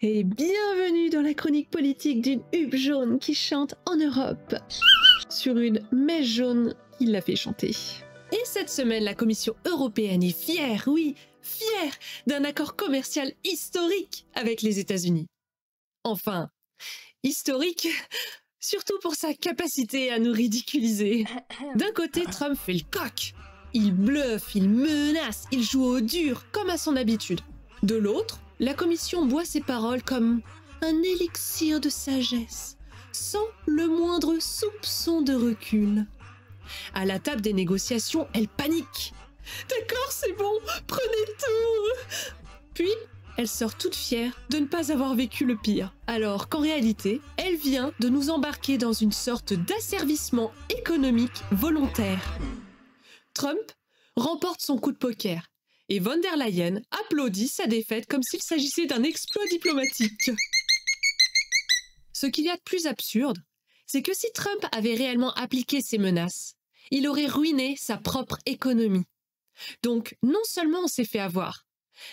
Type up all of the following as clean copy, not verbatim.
Et bienvenue dans la chronique politique d'une huppe jaune qui chante en Europe, sur une mèche jaune qui l'a fait chanter. Et cette semaine, la Commission européenne est fière, oui, fière d'un accord commercial historique avec les États-Unis. Enfin, historique, surtout pour sa capacité à nous ridiculiser. D'un côté, Trump fait le coq. Il bluffe, il menace, il joue au dur, comme à son habitude. De l'autre, la Commission boit ses paroles comme un élixir de sagesse, sans le moindre soupçon de recul. À la table des négociations, elle panique. « D'accord, c'est bon, prenez tout !» Puis, elle sort toute fière de ne pas avoir vécu le pire, alors qu'en réalité, elle vient de nous embarquer dans une sorte d'asservissement économique volontaire. Trump remporte son coup de poker et von der Leyen applaudit sa défaite comme s'il s'agissait d'un exploit diplomatique. Ce qu'il y a de plus absurde, c'est que si Trump avait réellement appliqué ses menaces, il aurait ruiné sa propre économie. Donc, non seulement on s'est fait avoir,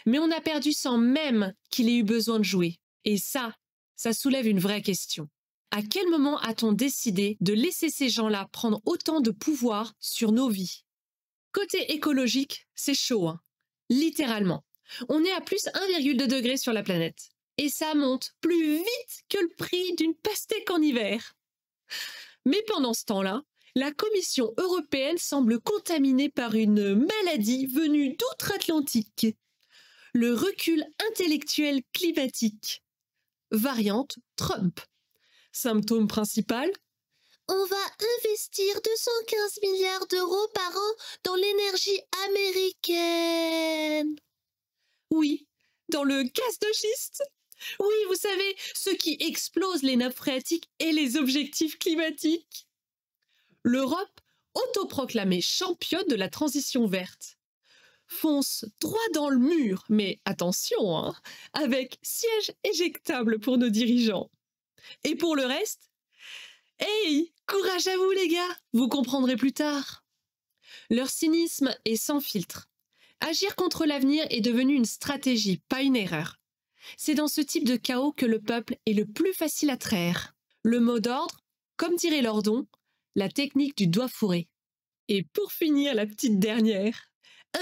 mais on a perdu sans même qu'il ait eu besoin de jouer. Et ça soulève une vraie question. À quel moment a-t-on décidé de laisser ces gens-là prendre autant de pouvoir sur nos vies ? Côté écologique, c'est chaud, hein. Littéralement. On est à plus 1,2 degré sur la planète. Et ça monte plus vite que le prix d'une pastèque en hiver. Mais pendant ce temps-là, la Commission européenne semble contaminée par une maladie venue d'outre-Atlantique. Le recul intellectuel climatique. Variante Trump. Symptôme principal ? On va investir 215 milliards d'euros par an dans l'énergie américaine. Oui, dans le gaz de schiste. Oui, vous savez, ce qui explose les nappes phréatiques et les objectifs climatiques. L'Europe, autoproclamée championne de la transition verte, fonce droit dans le mur, mais attention, hein, avec siège éjectable pour nos dirigeants. Et pour le reste, hey, courage à vous les gars, vous comprendrez plus tard. Leur cynisme est sans filtre. Agir contre l'avenir est devenu une stratégie, pas une erreur. C'est dans ce type de chaos que le peuple est le plus facile à traire. Le mot d'ordre, comme dirait Lordon, la technique du doigt fourré. Et pour finir, la petite dernière,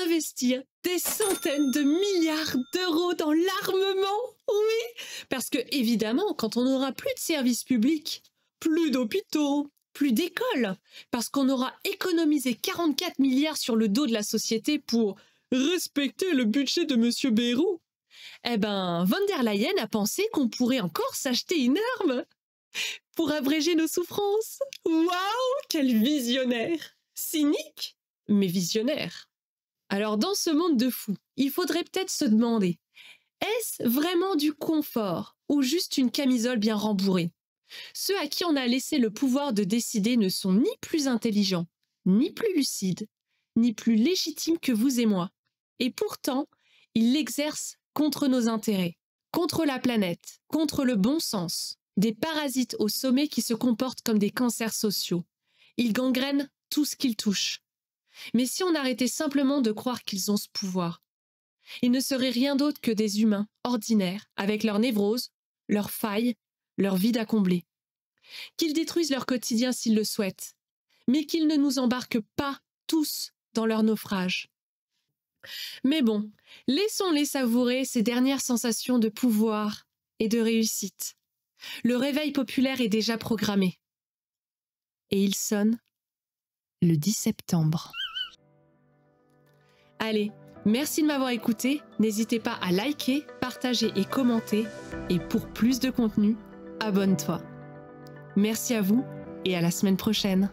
investir des centaines de milliards d'euros dans l'armement, oui, parce que évidemment, quand on n'aura plus de services publics, plus d'hôpitaux, plus d'écoles, parce qu'on aura économisé 44 milliards sur le dos de la société pour respecter le budget de Monsieur Bayrou. Eh ben, von der Leyen a pensé qu'on pourrait encore s'acheter une arme pour abréger nos souffrances. Waouh, quel visionnaire! Cynique, mais visionnaire. Alors, dans ce monde de fous, il faudrait peut-être se demander, est-ce vraiment du confort ou juste une camisole bien rembourrée ? Ceux à qui on a laissé le pouvoir de décider ne sont ni plus intelligents, ni plus lucides, ni plus légitimes que vous et moi. Et pourtant, ils l'exercent contre nos intérêts, contre la planète, contre le bon sens. Des parasites au sommet qui se comportent comme des cancers sociaux. Ils gangrènent tout ce qu'ils touchent. Mais si on arrêtait simplement de croire qu'ils ont ce pouvoir, ils ne seraient rien d'autre que des humains ordinaires, avec leurs névroses, leurs failles, leur vide à combler. Qu'ils détruisent leur quotidien s'ils le souhaitent, mais qu'ils ne nous embarquent pas tous dans leur naufrage. Mais bon, laissons-les savourer ces dernières sensations de pouvoir et de réussite. Le réveil populaire est déjà programmé. Et il sonne le 10 septembre. Allez, merci de m'avoir écouté. N'hésitez pas à liker, partager et commenter. Et pour plus de contenu, abonne-toi. Merci à vous et à la semaine prochaine.